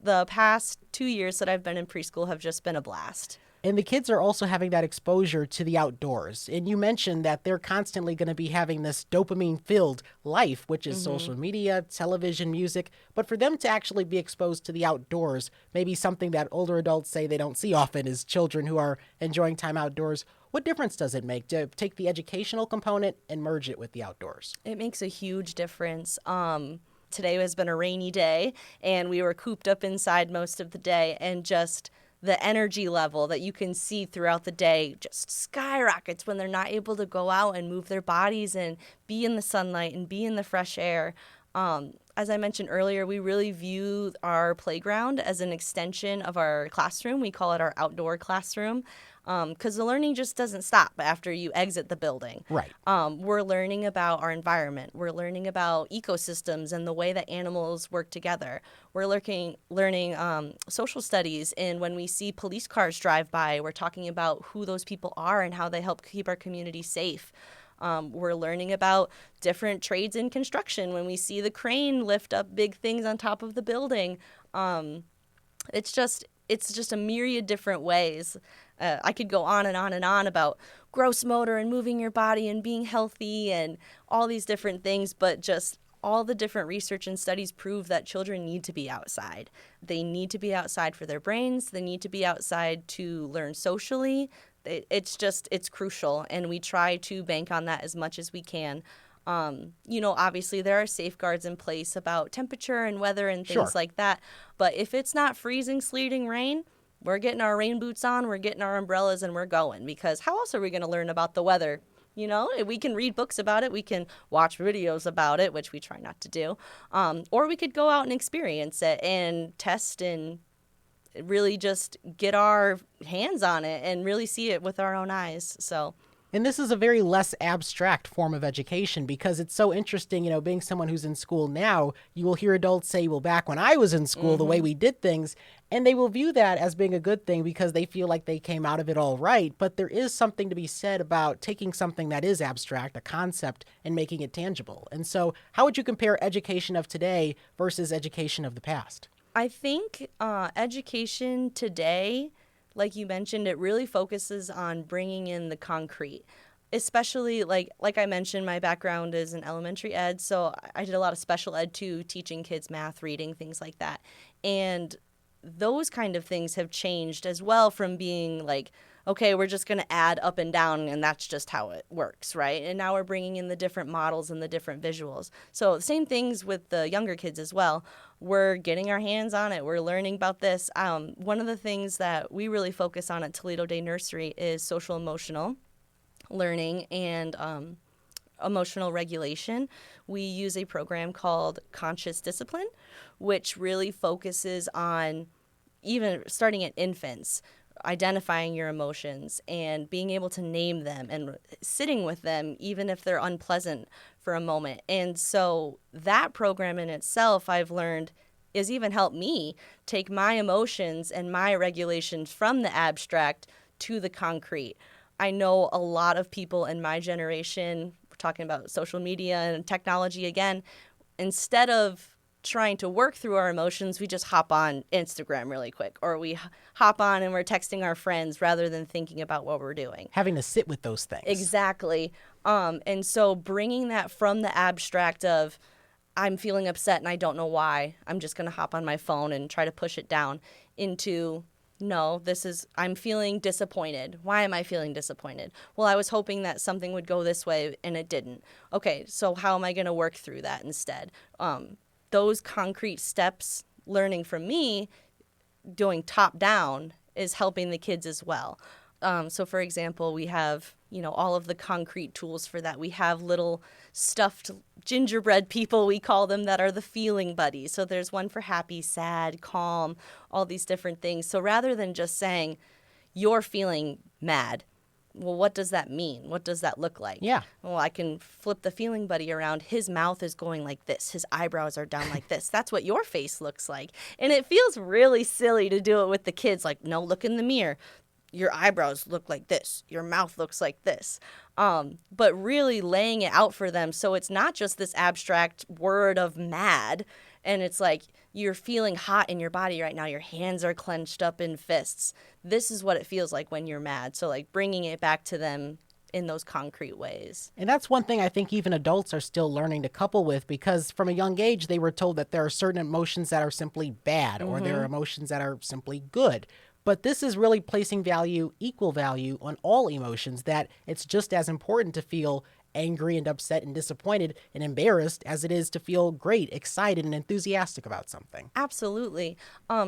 the past 2 years that I've been in preschool have just been a blast. And the kids are also having that exposure to the outdoors. And you mentioned that they're constantly going to be having this dopamine-filled life, which is social media, television, music. But for them to actually be exposed to the outdoors, maybe something that older adults say they don't see often is children who are enjoying time outdoors. What difference does it make to take the educational component and merge it with the outdoors? It makes a huge difference. Today has been a rainy day, and we were cooped up inside most of the day, and just the energy level that you can see throughout the day just skyrockets when they're not able to go out and move their bodies and be in the sunlight and be in the fresh air. As I mentioned earlier, we really view our playground as an extension of our classroom. We call it our outdoor classroom. because the learning just doesn't stop after you exit the building. Right. We're learning about our environment. We're learning about ecosystems and the way that animals work together. We're learning social studies, and when we see police cars drive by, we're talking about who those people are and how they help keep our community safe. We're learning about different trades in construction. When we see the crane lift up big things on top of the building, it's just a myriad different ways. I could go on and on and on about gross motor and moving your body and being healthy and all these different things, but just all the different research and studies prove that children need to be outside. They need to be outside for their brains. They need to be outside to learn socially. It's crucial, and we try to bank on that as much as we can. Obviously there are safeguards in place about temperature and weather and things like that. But if it's not freezing, sleeting rain, we're getting our rain boots on, we're getting our umbrellas, and we're going. Because how else are we going to learn about the weather? We can read books about it. We can watch videos about it, which we try not to do. Or we could go out and experience it and test and really just get our hands on it and really see it with our own eyes. And this is a very less abstract form of education because it's so interesting, being someone who's in school now, you will hear adults say, well, back when I was in school, the way we did things, and they will view that as being a good thing because they feel like they came out of it all right. But there is something to be said about taking something that is abstract, a concept, and making it tangible. And so how would you compare education of today versus education of the past? I think education today, like you mentioned, it really focuses on bringing in the concrete, especially like I mentioned, my background is in elementary ed, so I did a lot of special ed too, teaching kids math, reading, things like that. And those kind of things have changed as well from being like, okay, we're just going to add up and down and that's just how it works, right? And now we're bringing in the different models and the different visuals. So same things with the younger kids as well. We're getting our hands on it. We're learning about this. One of the things that we really focus on at Toledo Day Nursery is social emotional learning and emotional regulation. We use a program called Conscious Discipline, which really focuses on even starting at infants, identifying your emotions and being able to name them and sitting with them even if they're unpleasant for a moment. And so that program in itself, I've learned, is even helped me take my emotions and my regulations from the abstract to the concrete. I know a lot of people in my generation, we're talking about social media and technology again, instead of trying to work through our emotions, we just hop on Instagram really quick, or we hop on and we're texting our friends rather than thinking about what we're doing. Having to sit with those things. Exactly. And so bringing that from the abstract of, I'm feeling upset and I don't know why, I'm just going to hop on my phone and try to push it down, into, no, I'm feeling disappointed. Why am I feeling disappointed? Well, I was hoping that something would go this way and it didn't. Okay, so how am I going to work through that instead? Those concrete steps, learning from me, doing top down, is helping the kids as well. So for example, we have, all of the concrete tools for that. We have little stuffed gingerbread people, we call them, that are the feeling buddies. So there's one for happy, sad, calm, all these different things. So rather than just saying, you're feeling mad, well, what does that mean? What does that look like? Yeah. Well, I can flip the feeling buddy around. His mouth is going like this. His eyebrows are down like this. That's what your face looks like. And it feels really silly to do it with the kids. Like, no, look in the mirror. Your eyebrows look like this. Your mouth looks like this. But really laying it out for them so it's not just this abstract word of mad. And it's like, you're feeling hot in your body right now. Your hands are clenched up in fists. This is what it feels like when you're mad. So like bringing it back to them in those concrete ways. And that's one thing I think even adults are still learning to couple with, because from a young age, they were told that there are certain emotions that are simply bad or there are emotions that are simply good. But this is really placing equal value on all emotions, that it's just as important to feel angry and upset and disappointed and embarrassed as it is to feel great, excited, and enthusiastic about something. Absolutely.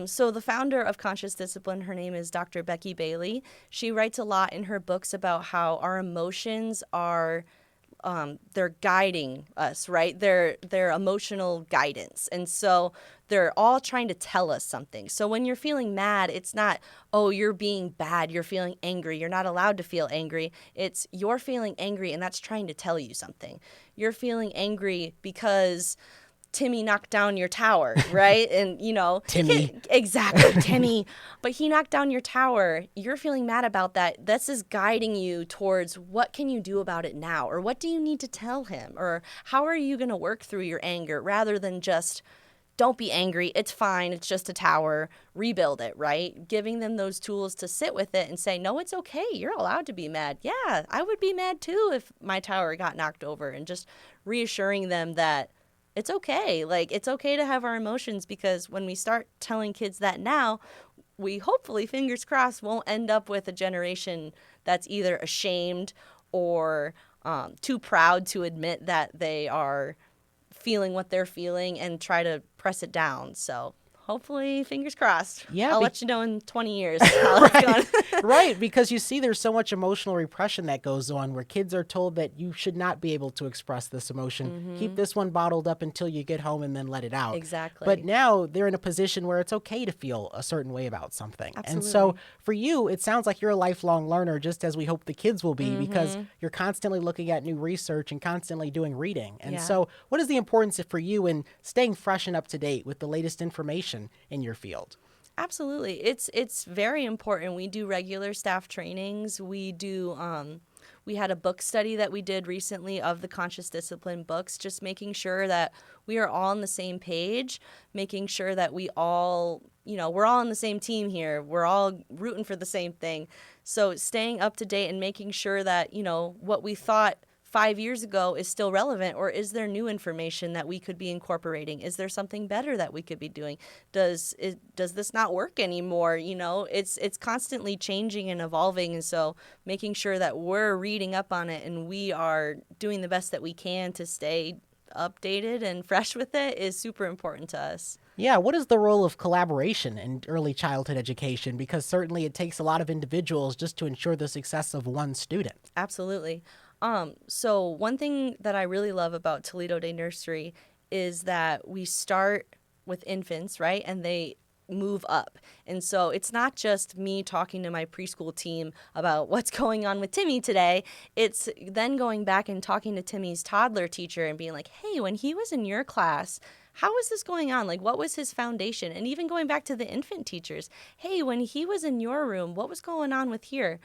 So the founder of Conscious Discipline, her name is Dr. Becky Bailey. She writes a lot in her books about how our emotions are they're guiding us, right? They're emotional guidance. And so they're all trying to tell us something. So when you're feeling mad, it's not, oh, you're being bad, you're feeling angry, you're not allowed to feel angry. It's you're feeling angry and that's trying to tell you something. You're feeling angry because Timmy knocked down your tower, right? And, Timmy. Exactly, Timmy. But he knocked down your tower. You're feeling mad about that. This is guiding you towards what can you do about it now? Or what do you need to tell him? Or how are you going to work through your anger rather than just, don't be angry. It's fine. It's just a tower. Rebuild it, right? Giving them those tools to sit with it and say, no, it's okay. You're allowed to be mad. Yeah, I would be mad too if my tower got knocked over. And just reassuring them that it's okay. Like, it's okay to have our emotions, because when we start telling kids that now, we hopefully, fingers crossed, won't end up with a generation that's either ashamed or too proud to admit that they are feeling what they're feeling and try to press it down. So hopefully, fingers crossed. Yeah, I'll let you know in 20 years how it's going. Right, because you see there's so much emotional repression that goes on where kids are told that you should not be able to express this emotion. Keep this one bottled up until you get home and then let it out. Exactly. But now they're in a position where it's okay to feel a certain way about something. Absolutely. And so for you, it sounds like you're a lifelong learner, just as we hope the kids will be, because you're constantly looking at new research and constantly doing reading. And so what is the importance for you in staying fresh and up to date with the latest information in your field? Absolutely. It's very important. We do regular staff trainings. We do we had a book study that we did recently of the conscious discipline books, just making sure that we are all on the same page, making sure that we all, we're all on the same team here. We're all rooting for the same thing. So staying up to date and making sure that, what we thought 5 years ago is still relevant, or is there new information that we could be incorporating? Is there something better that we could be doing? Does this not work anymore? It's constantly changing and evolving, and so making sure that we're reading up on it and we are doing the best that we can to stay updated and fresh with it is super important to us. Yeah, what is the role of collaboration in early childhood education? Because certainly it takes a lot of individuals just to ensure the success of one student. Absolutely. So one thing that I really love about Toledo Day Nursery is that we start with infants, right? And they move up. And so it's not just me talking to my preschool team about what's going on with Timmy today. It's then going back and talking to Timmy's toddler teacher and being like, hey, when he was in your class, how was this going on? Like, what was his foundation? And even going back to the infant teachers, hey, when he was in your room, what was going on with here?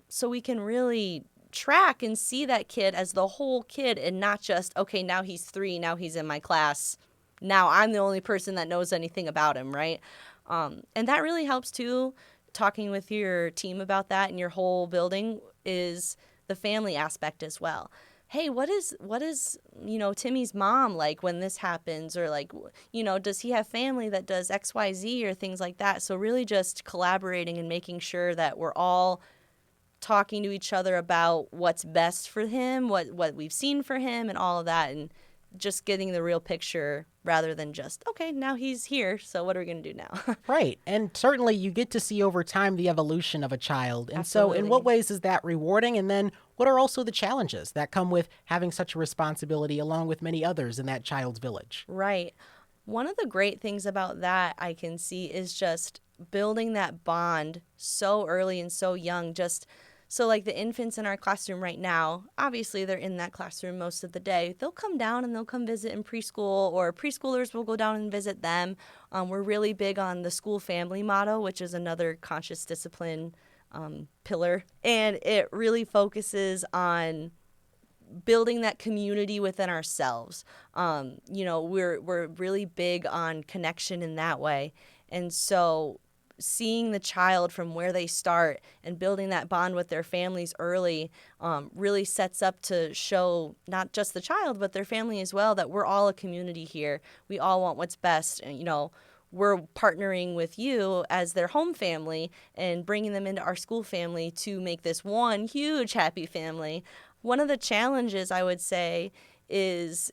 So we can really track and see that kid as the whole kid and not just, okay, now he's 3, now he's in my class, now I'm the only person that knows anything about him, right? And that really helps too. Talking with your team about that and your whole building is the family aspect as well. Hey, what is Timmy's mom like when this happens? Or like, does he have family that does XYZ or things like that? So really just collaborating and making sure that we're all talking to each other about what's best for him, what we've seen for him and all of that, and just getting the real picture rather than just, okay, now he's here, so what are we going to do now? Right. And certainly you get to see over time the evolution of a child. And Absolutely. So in what ways is that rewarding? And then what are also the challenges that come with having such a responsibility along with many others in that child's village? Right. One of the great things about that I can see is just building that bond so early and so young. So like the infants in our classroom right now, obviously they're in that classroom most of the day. They'll come down and they'll come visit in preschool, or preschoolers will go down and visit them. We're really big on the school family motto, which is another conscious discipline pillar. And it really focuses on building that community within ourselves. We're really big on connection in that way. And so seeing the child from where they start and building that bond with their families early really sets up to show not just the child, but their family as well, that we're all a community here. We all want what's best. And, we're partnering with you as their home family and bringing them into our school family to make this one huge happy family. One of the challenges, I would say, is,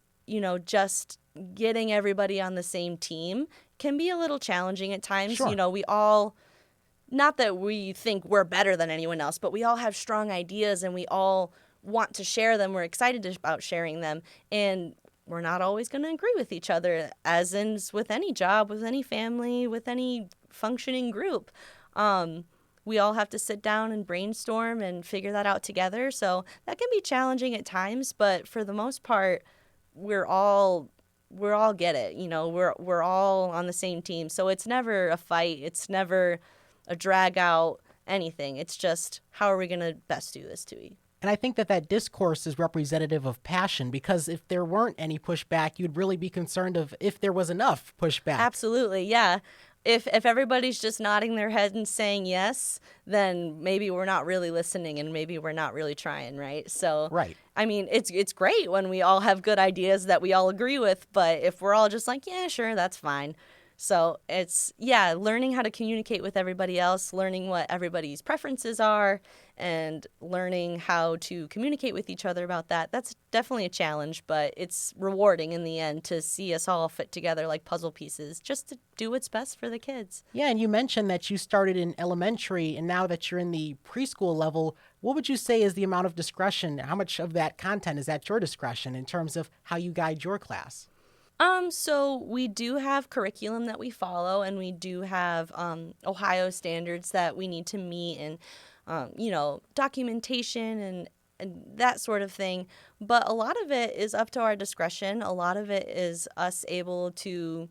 just getting everybody on the same team can be a little challenging at times. Sure. We all, not that we think we're better than anyone else, but we all have strong ideas and we all want to share them. We're excited about sharing them. And we're not always going to agree with each other, as in with any job, with any family, with any functioning group. We all have to sit down and brainstorm and figure that out together. So that can be challenging at times, but for the most part, we're all get it. We're all on the same team. So it's never a fight. It's never a drag out anything. It's just, how are we going to best do this to you? And I think that discourse is representative of passion, because if there weren't any pushback, you'd really be concerned of if there was enough pushback. Absolutely, yeah. If everybody's just nodding their head and saying yes, then maybe we're not really listening and maybe we're not really trying, right? So, right. I mean, it's great when we all have good ideas that we all agree with, but if we're all just like, yeah, sure, that's fine. So it's, learning how to communicate with everybody else, learning what everybody's preferences are, and learning how to communicate with each other about that. That's definitely a challenge, but it's rewarding in the end to see us all fit together like puzzle pieces, just to do what's best for the kids. Yeah, and you mentioned that you started in elementary, and now that you're in the preschool level, what would you say is the amount of discretion? How much of that content is at your discretion in terms of how you guide your class? So we do have curriculum that we follow, and we do have Ohio standards that we need to meet, and documentation and that sort of thing. But a lot of it is up to our discretion. A lot of it is us able to,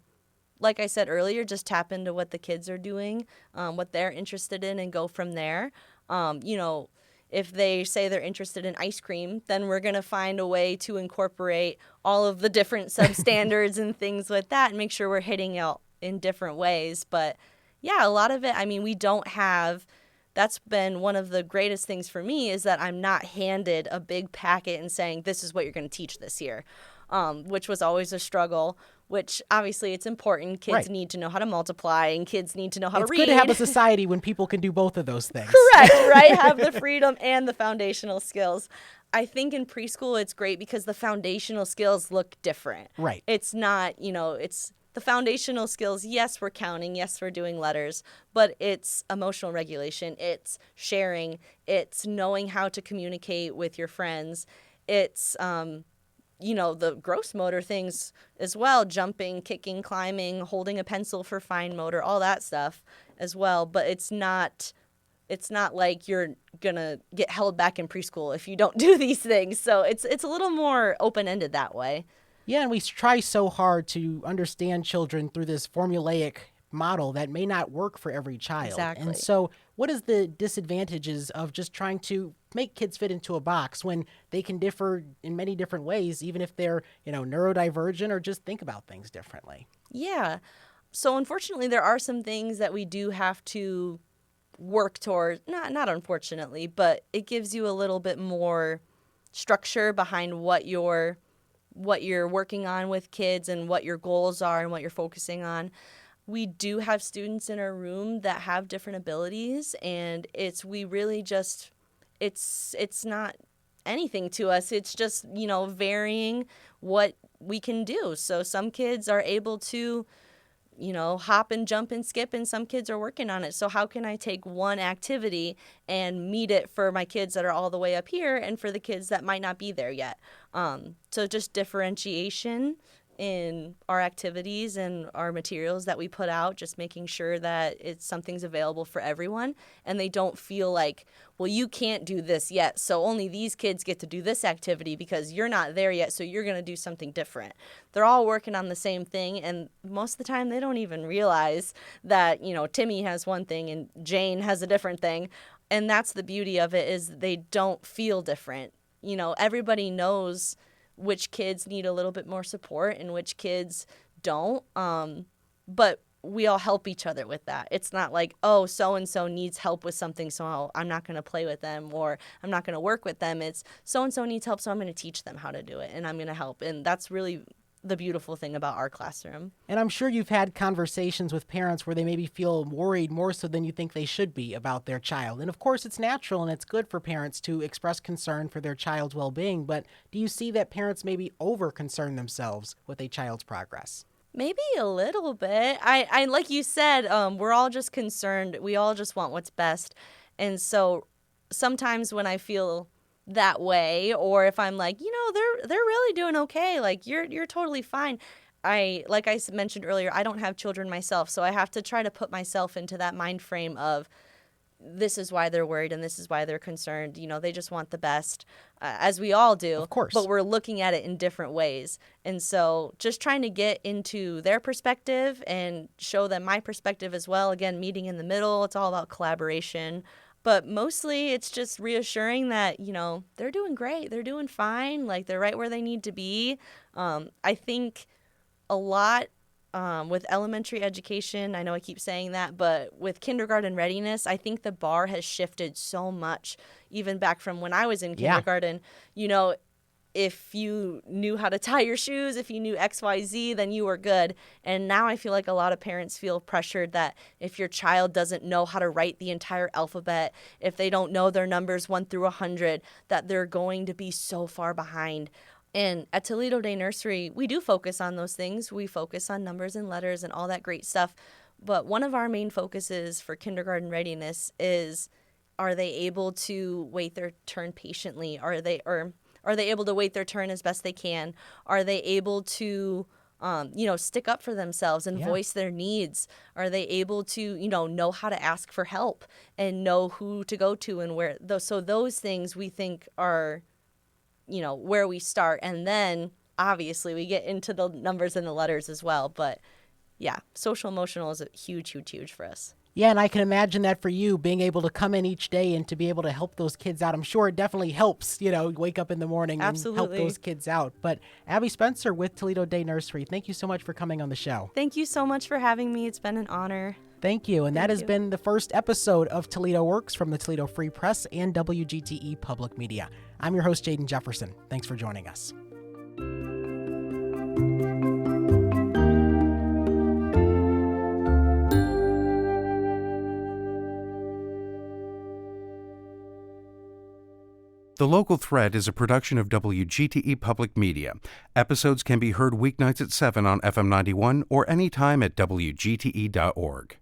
like I said earlier, just tap into what the kids are doing, what they're interested in, and go from there. If they say they're interested in ice cream, then we're going to find a way to incorporate all of the different substandards and things like that and make sure we're hitting out in different ways. But yeah, a lot of it, I mean, we don't have, that's been one of the greatest things for me, is that I'm not handed a big packet and saying, this is what you're going to teach this year, which was always a struggle. Which obviously it's important. Kids need to know how to multiply, and kids need to know how to read. It's good to have a society when people can do both of those things. Correct, right? Have the freedom and the foundational skills. I think in preschool it's great because the foundational skills look different. Right. It's not, it's the foundational skills. Yes, we're counting. Yes, we're doing letters. But it's emotional regulation. It's sharing. It's knowing how to communicate with your friends. It's the gross motor things as well, jumping, kicking, climbing, holding a pencil for fine motor, all that stuff as well. But it's not like you're going to get held back in preschool if you don't do these things. So it's a little more open-ended that way. Yeah, and we try so hard to understand children through this formulaic model that may not work for every child. Exactly. And so what is the disadvantages of just trying to make kids fit into a box when they can differ in many different ways, even if they're, neurodivergent or just think about things differently? Yeah. So unfortunately, there are some things that we do have to work toward. Not unfortunately, but it gives you a little bit more structure behind what you're working on with kids and what your goals are and what you're focusing on. We do have students in our room that have different abilities, and it's not anything to us. It's just, varying what we can do. So some kids are able to, hop and jump and skip, and some kids are working on it. So how can I take one activity and meet it for my kids that are all the way up here and for the kids that might not be there yet? So just differentiation in our activities and our materials that we put out, just making sure that something's available for everyone, and they don't feel like, well, you can't do this yet, so only these kids get to do this activity because you're not there yet, so you're going to do something different. They're all working on the same thing, and most of the time they don't even realize that, Timmy has one thing and Jane has a different thing, and that's the beauty of it, is they don't feel different. Everybody knows which kids need a little bit more support and which kids don't. But we all help each other with that. It's not like, oh, so-and-so needs help with something, so I'm not going to play with them, or I'm not going to work with them. It's so-and-so needs help, so I'm going to teach them how to do it, and I'm going to help. And that's really the beautiful thing about our classroom. And I'm sure you've had conversations with parents where they maybe feel worried more so than you think they should be about their child. And of course, it's natural and it's good for parents to express concern for their child's well-being, but do you see that parents maybe over-concern themselves with a child's progress? Maybe a little bit. I like you said, we're all just concerned. We all just want what's best. And so sometimes when I feel that way, or if I'm like, they're really doing okay, like you're totally fine. Like I mentioned earlier, I don't have children myself, so I have to try to put myself into that mind frame of this is why they're worried and this is why they're concerned. They just want the best, as we all do. Of course. But we're looking at it in different ways. And so just trying to get into their perspective and show them my perspective as well. Again, meeting in the middle. It's all about collaboration. But mostly it's just reassuring that, they're doing great. They're doing fine. Like, they're right where they need to be. I think a lot with elementary education, I know I keep saying that, but with kindergarten readiness, I think the bar has shifted so much, even back from when I was in kindergarten. If you knew how to tie your shoes, if you knew XYZ, then you were good. And now I feel like a lot of parents feel pressured that if your child doesn't know how to write the entire alphabet, if they don't know their numbers 1 through 100, that they're going to be so far behind. And at Toledo Day Nursery, we do focus on those things. We focus on numbers and letters and all that great stuff. But one of our main focuses for kindergarten readiness is, are they able to wait their turn patiently? Are they able to wait their turn as best they can? Are they able to, stick up for themselves and voice their needs? Are they able to, know how to ask for help and know who to go to and where? So those things we think are, where we start. And then obviously we get into the numbers and the letters as well. But yeah, social emotional is a huge, huge, huge for us. Yeah, and I can imagine that for you, being able to come in each day and to be able to help those kids out. I'm sure it definitely helps, wake up in the morning and help those kids out. But Abbie Spencer with Toledo Day Nursery, thank you so much for coming on the show. Thank you so much for having me. It's been an honor. Thank you. And that has been the first episode of Toledo Works from the Toledo Free Press and WGTE Public Media. I'm your host, Jaden Jefferson. Thanks for joining us. The Local Thread is a production of WGTE Public Media. Episodes can be heard weeknights at 7 on FM 91 or anytime at WGTE.org.